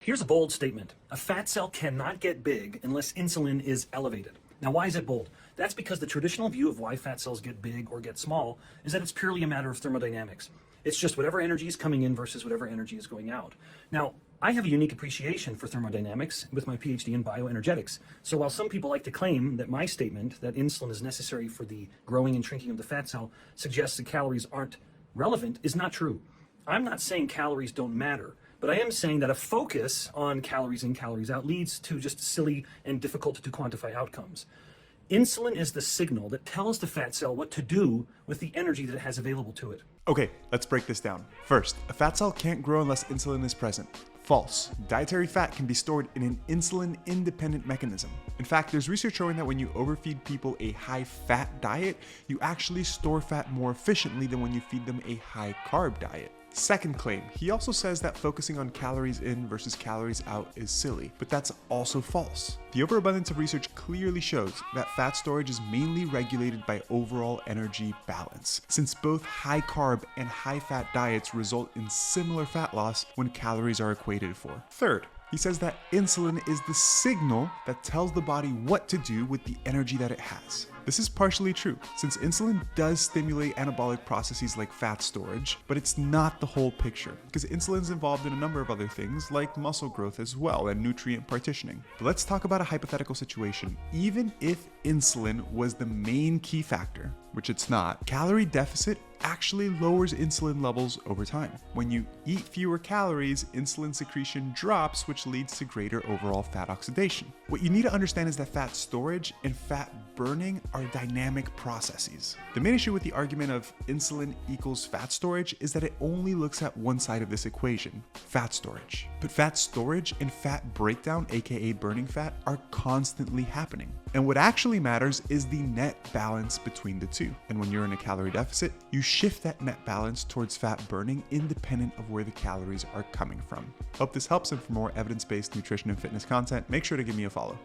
Here's a bold statement. A fat cell cannot get big unless insulin is elevated. Now, why is it bold? That's because the traditional view of why fat cells get big or get small is that it's purely a matter of thermodynamics. It's just whatever energy is coming in versus whatever energy is going out. Now, I have a unique appreciation for thermodynamics with my PhD in bioenergetics. So while some people like to claim that my statement that insulin is necessary for the growing and shrinking of the fat cell suggests that calories aren't relevant is not true. I'm not saying calories don't matter, but I am saying that a focus on calories in, calories out leads to just silly and difficult to quantify outcomes. Insulin is the signal that tells the fat cell what to do with the energy that it has available to it. Okay, let's break this down. First, a fat cell can't grow unless insulin is present. False. Dietary fat can be stored in an insulin-independent mechanism. In fact, there's research showing that when you overfeed people a high-fat diet, you actually store fat more efficiently than when you feed them a high-carb diet. Second claim, he also says that focusing on calories in versus calories out is silly, but that's also false. The overabundance of research clearly shows that fat storage is mainly regulated by overall energy balance, since both high carb and high fat diets result in similar fat loss when calories are equated for. Third, he says that insulin is the signal that tells the body what to do with the energy that it has. This is partially true, since insulin does stimulate anabolic processes like fat storage, but it's not the whole picture, because insulin is involved in a number of other things like muscle growth as well and nutrient partitioning. But let's talk about a hypothetical situation. Even if insulin was the main key factor, which it's not, calorie deficit actually lowers insulin levels over time. When you eat fewer calories, insulin secretion drops, which leads to greater overall fat oxidation. What you need to understand is that fat storage and fat burning are dynamic processes. The main issue with the argument of insulin equals fat storage is that it only looks at one side of this equation, fat storage. But fat storage and fat breakdown, aka burning fat, are constantly happening. And what actually matters is the net balance between the two. And when you're in a calorie deficit, you shift that net balance towards fat burning independent of where the calories are coming from. Hope this helps, and for more evidence-based nutrition and fitness content, make sure to give me a follow.